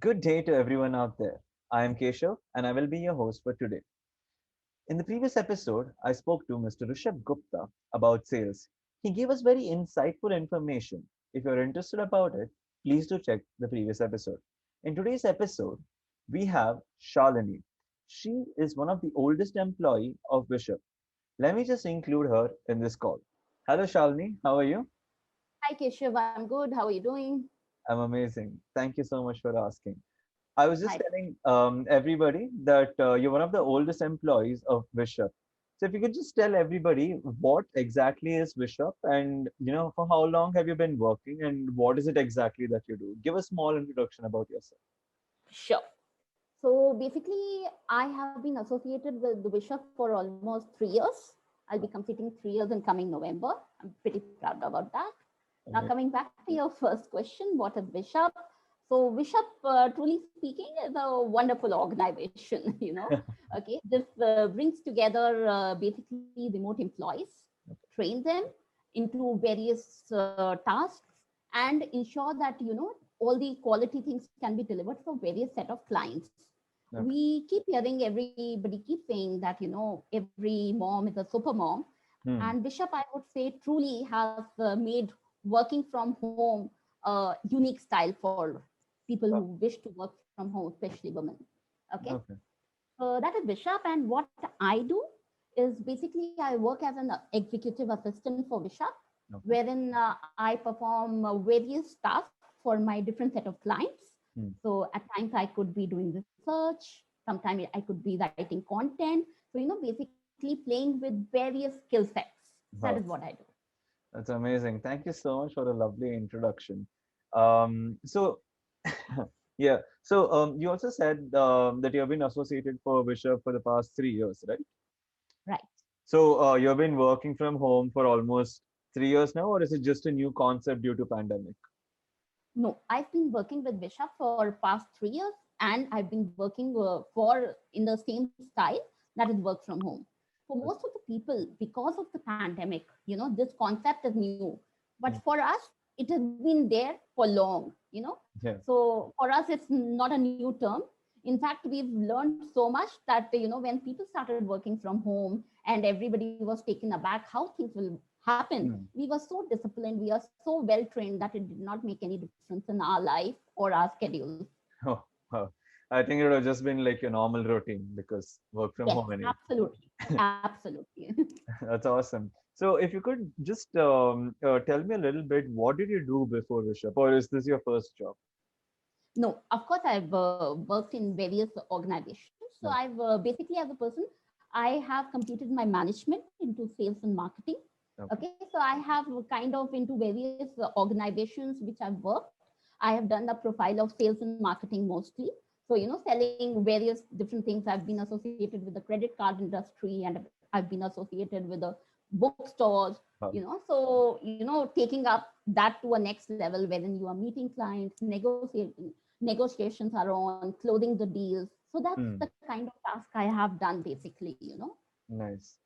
Good day to everyone out there. I am Keshav and I will be your host for today. In the previous episode, I spoke to Mr. Rishabh Gupta about sales. He gave us very insightful information. If you're interested about it, please do check the previous episode. In today's episode, we have Shalini. She is one of the oldest employee of Bishop. Let me just include her in this call. Hello Shalini, how are you? Hi Keshav, I'm good. How are you doing? I'm amazing. Thank you so much for asking. I was just Hi. telling everybody that you're one of the oldest employees of Bishop. So if you could just tell everybody what exactly is Bishop and for how long have you been working and what is it exactly that you do? Give a small introduction about yourself. Sure. So basically, I have been associated with the Bishop for almost 3 years. I'll be completing 3 years in coming November. I'm pretty proud about that. Now, Amazing. coming back to your first question, what is Bishop? So, Bishop, truly speaking, is a wonderful organization. Okay, this brings together basically remote employees, train them into various tasks, and ensure that all the quality things can be delivered for various set of clients. Okay. We keep hearing everybody keep saying that every mom is a super mom, Hmm. and Bishop, I would say, truly has made working from home a unique style for people who Wow. wish to work from home, especially women. Okay, Okay. that is Bishop, and what I do is basically I work as an executive assistant for Bishop, Okay. wherein I perform various tasks for my different set of clients. Hmm. So at times I could be doing research, sometimes I could be writing content. So basically playing with various skill sets. That is what Wow. I do. That's amazing. Thank you so much for the lovely introduction. So yeah. So you also said that you have been associated for Bishop for the past 3 years, right? Right. So you've been working from home for almost 3 years now, or is it just a new concept due to pandemic? No, I've been working with Bishop for past 3 years, and I've been working for in the same style, that is work from home. For most of the people, because of the pandemic, this concept is new. But Mm. for us, it has been there for long. Yeah. So for us, it's not a new term. In fact, we've learned so much that when people started working from home and everybody was taken aback how things will happen, Mm. we were so disciplined, we are so well trained that it did not make any difference in our life or our schedules. Oh, wow. I think it would have just been like your normal routine because work from Yes, home anyway. absolutely. Absolutely. That's awesome. So if you could just tell me a little bit, what did you do before Bishop, or is this your first job? No, of course, I've worked in various organizations. So No. I've basically, as a person, I have completed my management into sales and marketing. Okay. Okay, so I have kind of into various organizations which I've worked. I have done the profile of sales and marketing mostly. So, selling various different things. I've been associated with the credit card industry, and I've been associated with the bookstores, Wow. so taking up that to a next level wherein you are meeting clients, negotiations are on, closing the deals. So that's the Hmm. kind of task I have done basically. Nice.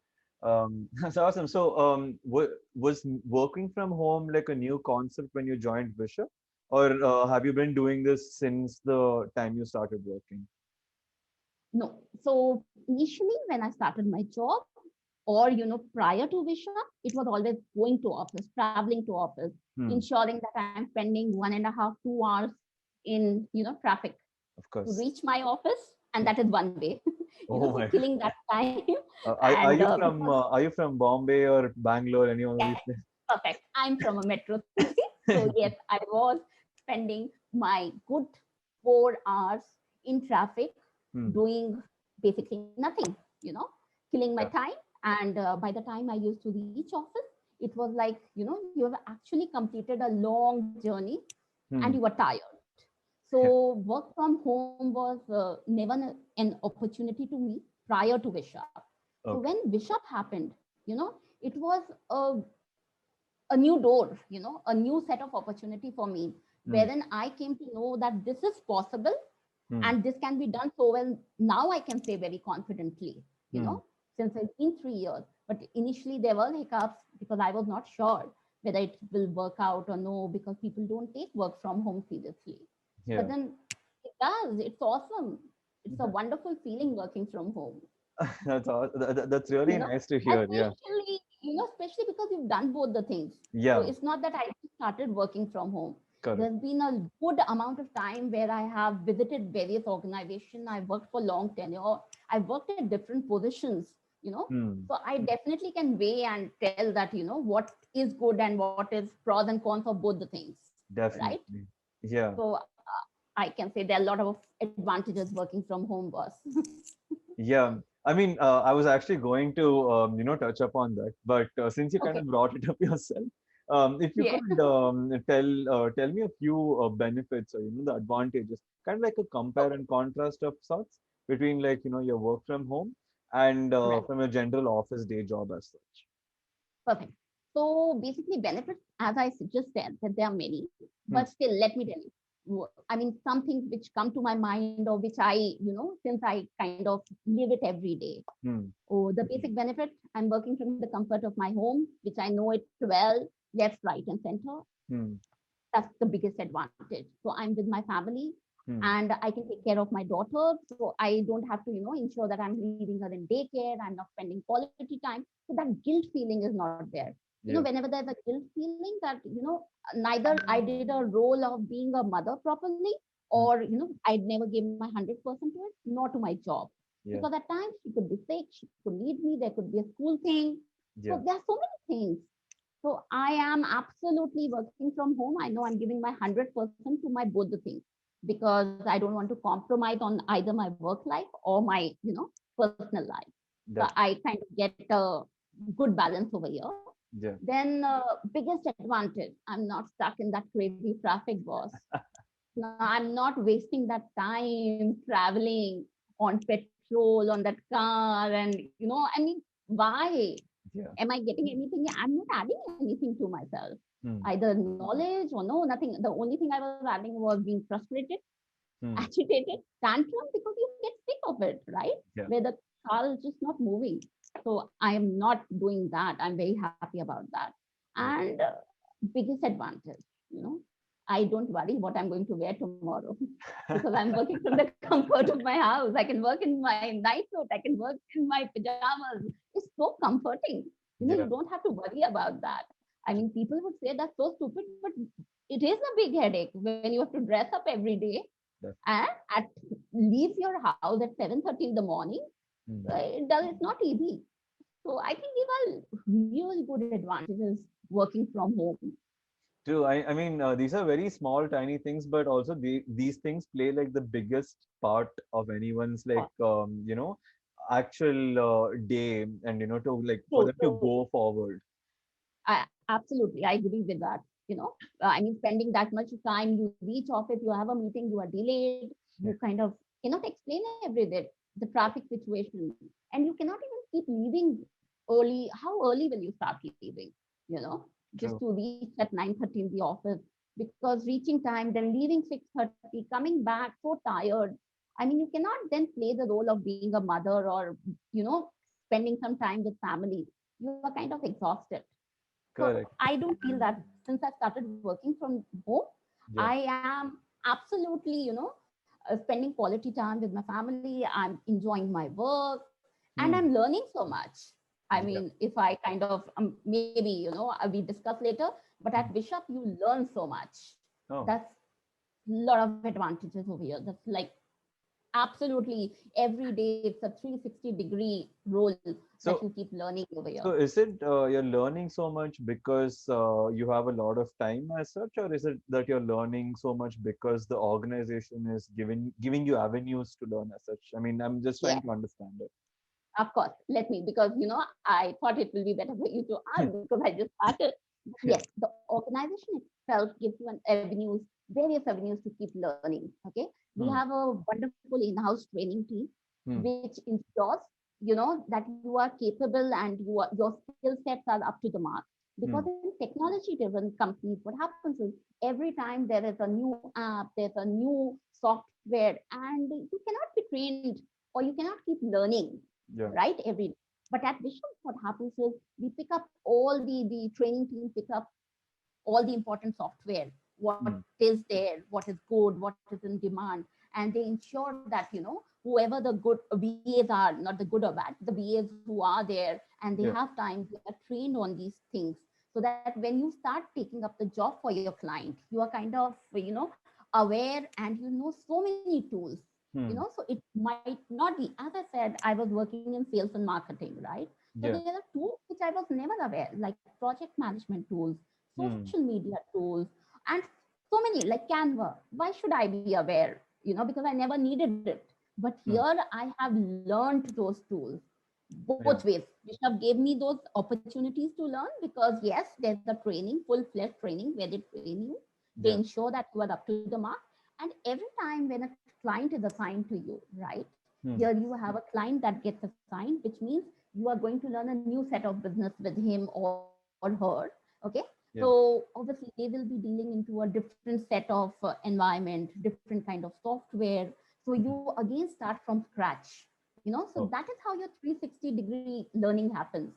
That's awesome. So, was working from home like a new concept when you joined Bishop, or have you been doing this since the time you started working? No, so initially when I started my job, or prior to Visha, it was always going to office, traveling to office, Hmm. ensuring that I'm spending 1.5 2 hours in traffic Of to course. reach my office, and that is one way. Oh So my God. killing that time. Are And you because from Bombay or Bangalore? Any one of yeah, these places? perfect. I'm from a metro city. So yes, I was spending my good 4 hours in traffic Hmm. doing basically nothing, you know, killing my Yeah. time. And by the time I used to reach office, it was like, you have actually completed a long journey and you Hmm. were tired. Yeah. So work from home was never an opportunity to me prior to Vishap. So Okay. when Vishap happened, it was a new door, a new set of opportunity for me, Hmm. wherein I came to know that this is possible Hmm. and this can be done so well. Now I can say very confidently, you Hmm. know, since it's been 3 years. But initially there were hiccups because I was not sure whether it will work out or no, because people don't take work from home seriously. But Yeah. then does. It's awesome. It's a wonderful feeling working from home. That's You really know, nice to hear. Yeah, especially because you've done both the things. So yeah, it's not that I just started working from home. correct. There's been a good amount of time where I have visited various organizations. I worked for long tenure. I worked at different positions, you know. Hmm, So I definitely can weigh and tell that, what is good and what is pros and cons of both the things, right? definitely. Yeah. So I can say there are a lot of advantages working from home, boss. Yeah, I mean, I was actually going to, touch upon that, but since you kind Okay. of brought it up yourself, if you Yeah. could tell me a few benefits or the advantages, kind of like a compare and contrast of sorts between like your work from home and Right. from your general office day job as such. Perfect. So basically, benefits, as I just said, that there are many, Hmm, but still, let me tell you. I mean, some things which come to my mind or which since I kind of live it every day. hmm, Oh, the basic benefit, I'm working from the comfort of my home, which I know it well, left, right, and center. hmm, That's the biggest advantage. So I'm with my family hmm. and I can take care of my daughter. So I don't have to, ensure that I'm leaving her in daycare. I'm not spending quality time. So that guilt feeling is not there. Yeah. Whenever there's a guilt feeling that, neither I did a role of being a mother properly Hmm, or, I'd never gave my 100% to it, nor to my job. yeah. Because at times she could be sick, she could need me, there could be a school thing. So Yeah. there are so many things. So I am absolutely working from home. I know I'm giving my 100% to my both the things because I don't want to compromise on either my work life or my, personal life. So Def I kind of get a good balance over here. yeah. Then biggest advantage, I'm not stuck in that crazy traffic, boss. No, I'm not wasting that time traveling on petrol on that car, and I mean, why? Yeah. Am I getting anything? I'm not adding anything to myself. Hmm, Either knowledge or no, nothing. The only thing I was adding was being frustrated, hmm. agitated, tantrum because you get sick of it, right? Yeah. Where the car is just not moving. So I am not doing that. I'm very happy about that. Yeah. And biggest advantage, I don't worry what I'm going to wear tomorrow because I'm working from the comfort of my house. I can work in my night suit. I can work in my pajamas. It's so comforting. You Yeah. don't have to worry about that. I mean, people would say that's so stupid, but it is a big headache when you have to dress up every day Def and leave your house at 7:30 in the morning. hmm. It's not easy. So I think these are really good advantages working from home. True. I mean, these are very small, tiny things, but also these things play like the biggest part of anyone's like, actual day, and to like for True, them to true. go forward. Absolutely, I agree with that. I mean, spending that much time, you reach office, you have a meeting, you are delayed, you Yeah. kind of cannot explain everything, the traffic situation, and you cannot even keep leaving early. How early will you start leaving? You know, just True. to reach at 9:30 in the office because reaching time, then leaving 6:30, coming back so tired. I mean, you cannot then play the role of being a mother or spending some time with family. You are kind of exhausted. So Correct. I don't feel that since I started working from home, Yeah. I am absolutely, spending quality time with my family. I'm enjoying my work and I'm Hmm. learning so much. I mean, Yeah. if I kind of, maybe, we discuss later, but at Hmm. Bishop, you learn so much. Oh. That's a lot of advantages over here. That's like absolutely every day, it's a 360-degree role that you So keep learning over here. So is it you're learning so much because you have a lot of time as such, or is it that you're learning so much because the organization is giving you avenues to learn as such? I mean, I'm just Yeah. trying to understand Of course, let me, because I thought it will be better for you to ask it. because I just started. Yeah. Yes, the organization itself gives you an avenues, various avenues to keep learning. Okay, we Hmm. have a wonderful in-house training team, Hmm. which ensures that you are capable and your skill sets are up to the mark. Because Hmm. in technology-driven companies, what happens is every time there is a new app, there's a new software, and you cannot be trained or you cannot keep learning Yeah. right every day. But at Bishop, what happens is we pick up all the training team pick up all the important software. what Hmm. is there, what is good, what is in demand, and they ensure that whoever the good BAs are, not the good or bad, the BAs who are there and they Yeah. have time, they are trained on these things, so that when you start taking up the job for your client, you are kind of aware, and so many tools. Hmm. So it might not be, as I said, I was working in sales and marketing, right? So there Yeah. are tools which I was never aware, like project management tools, social Hmm. media tools, and so many, like Canva. Why should I be aware? Because I never needed it. But here Hmm. I have learned those tools both Yeah. ways. Bishop gave me those opportunities to learn, because yes, there's a training, full-fledged training where they train you. They Yeah. ensure that you are up to the mark. And every time when a client is assigned to you, right? Here Hmm. you have a client that gets assigned, which means you are going to learn a new set of business with him or her. Okay. So Yeah. obviously they will be dealing into a different set of environment, different kind of software. So you Hmm. again start from scratch. So that Oh, is how your 360-degree learning happens.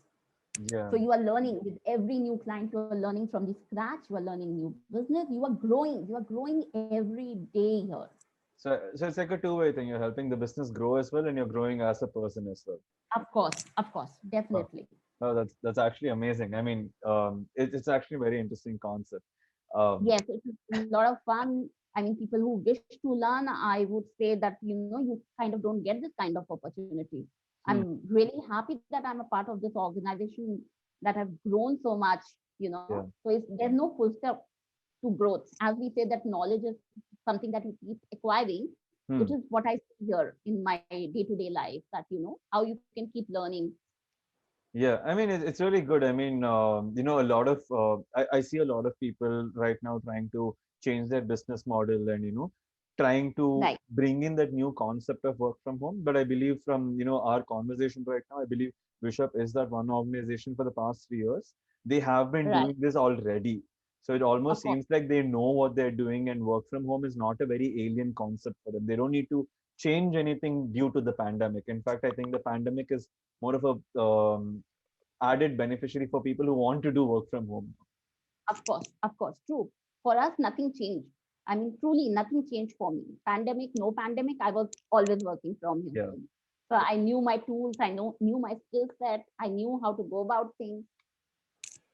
So you yeah. are learning with every new client, you are learning from the scratch, you are learning new business, you are growing every day here. So it's like a two-way thing. You're helping the business grow as well, and you're growing as a person as well. Of course, Oh, definitely. oh, that's actually amazing. I mean, it's actually a very interesting concept. Um, Yes, it is a lot of fun. I mean, people who wish to learn, I would say that you kind of don't get this kind of opportunity. hmm. I'm really happy that I'm a part of this organization that have grown so much. Yeah. So there's no full step to growth. As we say, that knowledge is something that you keep acquiring. It is Hmm. what I see here in my day-to-day life. That how you can keep learning. Yeah, I mean, it's really good. I mean, a lot of I see a lot of people right now trying to change their business model and trying to Right, bring in that new concept of work from home. But I believe from our conversation right now, I believe Bishop is that one organization for the past 3 years. They have been right. doing this already, so it Of almost course, seems like they know what they're doing, and work from home is not a very alien concept for them. They don't need to change anything due to the pandemic. In fact, I think the pandemic is more of a added beneficiary for people who want to do work from home. of course, true. For us, nothing changed. I mean, truly, nothing changed for me. Pandemic, no pandemic, I was always working from Yeah. home. So I knew my tools, knew my skill set, I knew how to go about things.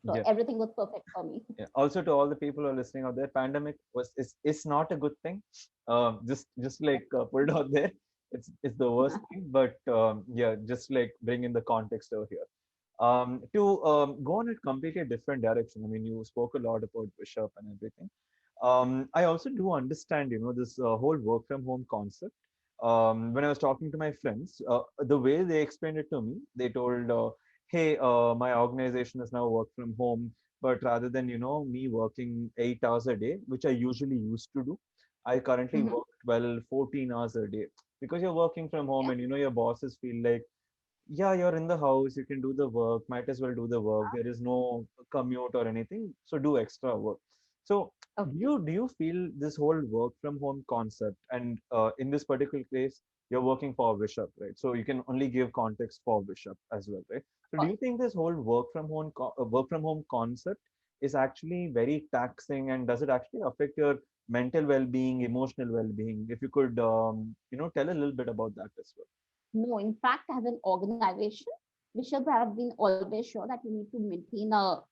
So Yeah. everything was perfect for me. Yeah. Also, to all the people who are listening out there, pandemic is not a good thing. Just like put it out there, it's the worst thing. But yeah, just like bring in the context over here. To go in a completely different direction. I mean, you spoke a lot about Bishop and everything. I also do understand, this whole work from home concept. When I was talking to my friends, the way they explained it to me, they told, "Hey, my organization is now work from home, but rather than me working 8 hours a day, which I usually used to do, I currently Mhm. work 12, 14 hours a day because you're working from home, Yeah. and your bosses feel like, yeah, you're in the house, you can do the work, might as well do the work. There is no commute or anything, so do extra work. So do Okay. you do you feel this whole work from home concept, and in this particular case, you're working for Bishop, right? So you can only give context for Bishop as well, right? So Of do you think this whole work from home concept is actually very taxing, and does it actually affect your mental well-being, emotional well-being? If you could, tell a little bit about that as well. No, in fact, as an organization, we should have been always sure that you need to maintain a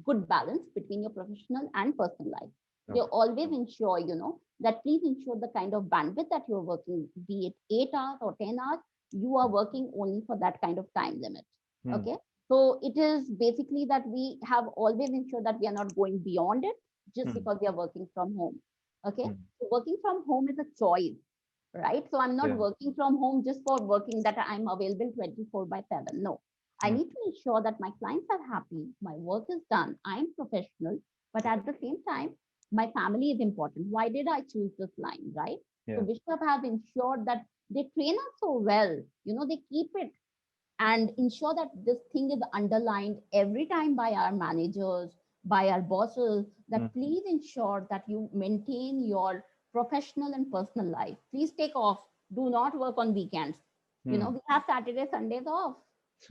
good balance between your professional and personal life. They Okay. always ensure, that please ensure the kind of bandwidth that you're working, be it 8 hours or 10 hours, you are working only for that kind of time limit. Hmm. Okay. So it is basically that we have always ensured that we are not going beyond it just Hmm. because we are working from home. Okay. Hmm. So working from home is a choice, right? So I'm not Yeah. working from home just for working that I'm available 24 by 7. No, I Hmm. need to ensure that my clients are happy, my work is done, I'm professional, but Yeah. at the same time, my family is important. Why did I choose this line, right? So Yeah. Bishop have ensured that they train us so well, they keep it and ensure that this thing is underlined every time by our managers, by our bosses, Hmm. that please ensure that you maintain your professional and personal life. Please take off. Do not work on weekends. Hmm. We have Saturday, Sundays off.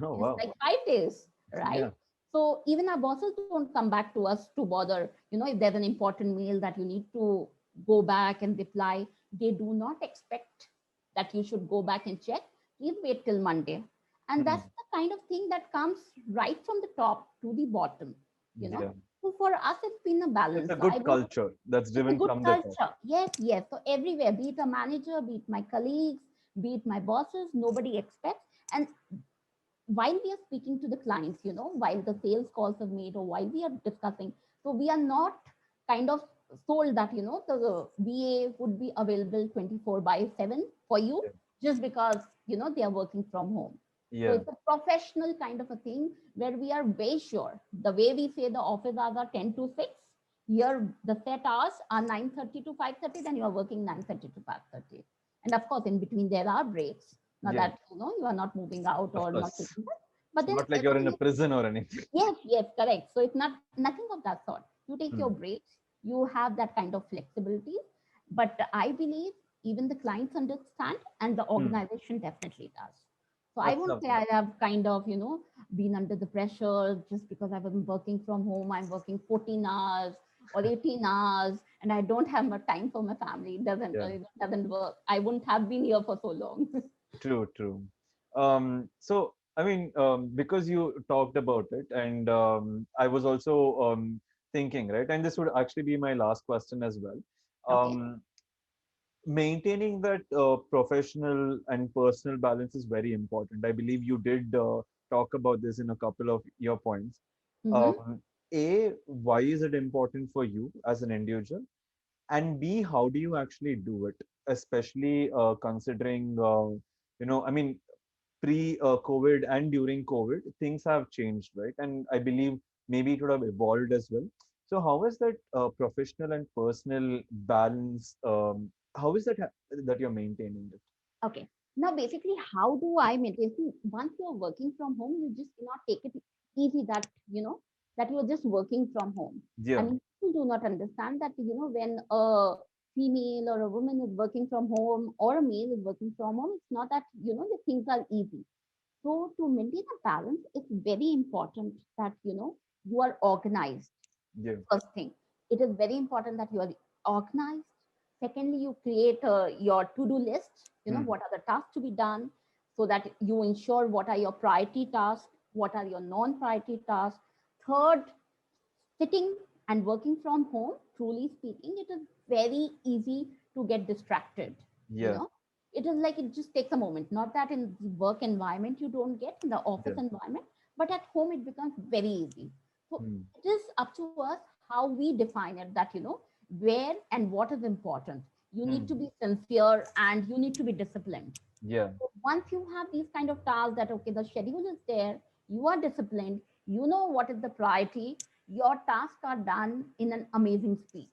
Oh It's wow. like 5 days, right? Yeah. So even our bosses don't come back to us to bother, if there's an important mail that you need to go back and reply, they do not expect that you should go back and check. Please wait till Monday. And Hmm. that's the kind of thing that comes right from the top to the bottom, you know. Yeah. So for us, it's been a It's balance. a So I good would culture that's It's a driven good from the top. culture. Yes, yes. So everywhere, be it a manager, be it my colleagues, be it my bosses, nobody expects. And while we are speaking to the clients, while the sales calls are made or while we are discussing, so we are not kind of sold that, the VA would be available 24 by 7 for you Yeah. just because, they are working from home. So Yeah. it's a professional kind of a thing where we are very sure. The way we say the office hours are 10 to 6, here the set hours are 9:30 to 5:30, then you are working 9:30 to 5:30. And of course, in between there are breaks. Now Yeah. that you are not moving out Of or not course. taking that. But It's then not like you're in everything a is, prison or anything. yes, yes, correct. So it's not nothing of that sort. You take your Hmm. breaks, you have that kind of flexibility. But I believe even the clients understand and the Hmm. organization definitely does. So I That's won't say lovely. I have kind of, been under the pressure just because I wasn't working from home. I'm working 14 hours or 18 hours and I don't have much time for my family. Yeah. It doesn't work. I wouldn't have been here for so long. True, true. So, I mean, because you talked about it, and I was also thinking, right? And this would actually be my last question as well. Okay. Um, Maintaining that professional and personal balance is very important. I believe you did talk about this in a couple of your points. Mm-hmm. Um, A, why is it important for you as an individual? And B, how do you actually do it? Especially considering, I mean, pre-COVID and during COVID, things have changed, right? And I believe maybe it would have evolved as well. So how is that professional and personal balance? How is that that you're maintaining it? Okay. Now, basically, how do I maintain? See, once you're working from home, you just cannot take it easy that, that you're just working from home. I Yeah, mean, people do not understand that, when a female or a woman is working from home or a male is working from home, it's not that, the things are easy. So, to maintain a balance, it's very important that, you are organized. yeah, First thing, it is very important that you are organized. Secondly, you create your to-do list, hmm, what are the tasks to be done, so that you ensure what are your priority tasks, what are your non-priority tasks. Third, sitting and working from home, truly speaking, it is very easy to get distracted. you yeah, know it is like it just takes a moment, not that in the work environment you don't get, in the office yeah, environment, but at home it becomes very easy. So hmm, it is up to us how we define it, that where and what is important. You need hmm, to be sincere and you need to be disciplined. yeah, So once you have these kind of tasks, that okay, the schedule is there, you are disciplined, you know what is the priority, your tasks are done in an amazing speed,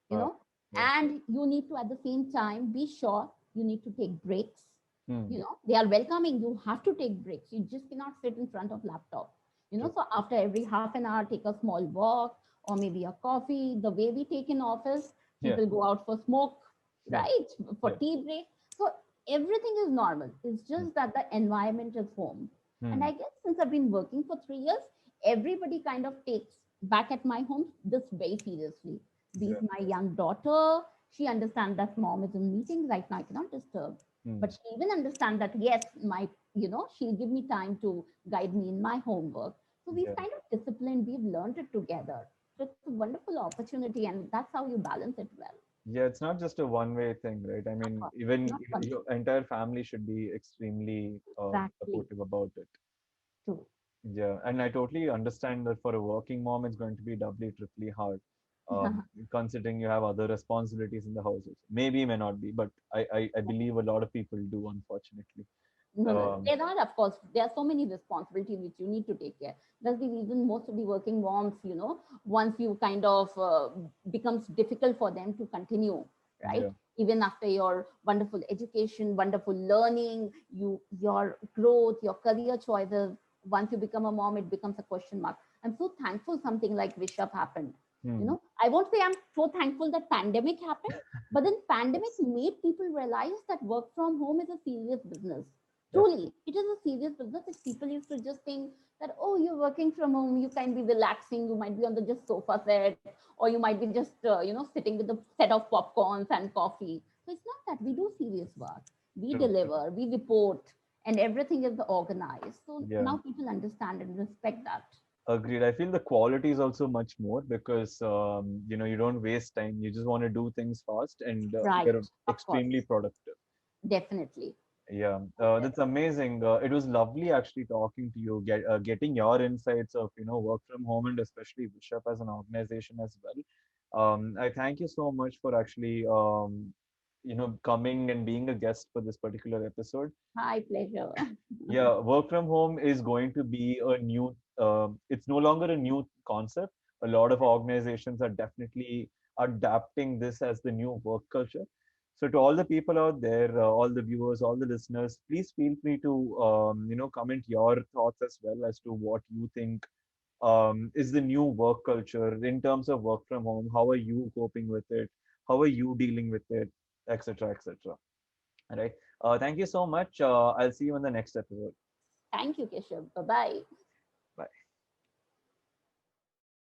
you wow, know, yeah, and you need to at the same time be sure you need to take breaks. hmm, They are welcoming, you have to take breaks, you just cannot sit in front of laptop. true, So after every half an hour, take a small walk or maybe a coffee. The way we take in office, yeah, people go out for smoke, yeah, right, for yeah, tea break. So everything is normal. It's hmm, just that the environment is home. And hmm, I guess since I've been working for 3 years, everybody kind of takes back at my home this very seriously. Be yeah, it my young daughter, she understands that mom is in meeting right now, I cannot disturb. But hmm, she even understands that yes, she'll give me time to guide me in my homework. So we've yeah. kind of disciplined, we've learned it together. So it's a wonderful opportunity, and that's how you balance it well. Yeah, it's not just a one-way thing, right? I Of mean, course, even not one. your entire family should be extremely Exactly. supportive about it. True. Yeah, and I totally understand that for a working mom, it's going to be doubly, triply hard, considering you have other responsibilities in the house also. Maybe, may not be, but I believe a lot of people do, unfortunately. No, no, Um, there are, of course, there are so many responsibilities which you need to take care. That's the reason most of the working moms, once you kind of becomes difficult for them to continue, right? yeah, Even after your wonderful education, wonderful learning, your growth, your career choices, once you become a mom, it becomes a question mark. I'm so thankful something like Vishap happened. hmm, I won't say I'm so thankful that pandemic happened, but then pandemic yes, made people realize that work from home is a serious business. Truly, it is a serious business. If people used to just think that, oh, you're working from home, you can be relaxing, you might be on the just sofa set, or you might be just, sitting with a set of popcorns and coffee. So it's not that we do serious work. We True. deliver, we report, and everything is organized. So Yeah. now people understand and respect that. Agreed. I feel the quality is also much more because you don't waste time. You just want to do things fast and Right. get Of course. extremely productive. Definitely. Yeah, Okay. that's amazing. It was lovely actually talking to you, getting your insights of work from home and especially Bishop as an organization as well. I thank you so much for actually coming and being a guest for this particular episode. My pleasure. Yeah, work from home is going to be a new, it's no longer a new concept. A lot of organizations are definitely adapting this as the new work culture. So to all the people out there, all the viewers, all the listeners, please feel free to, comment your thoughts as well as to what you think is the new work culture in terms of work from home. How are you coping with it? How are you dealing with it, etc., etc. All right. Thank you so much. I'll see you in the next episode. Thank you, Keshav. Bye bye.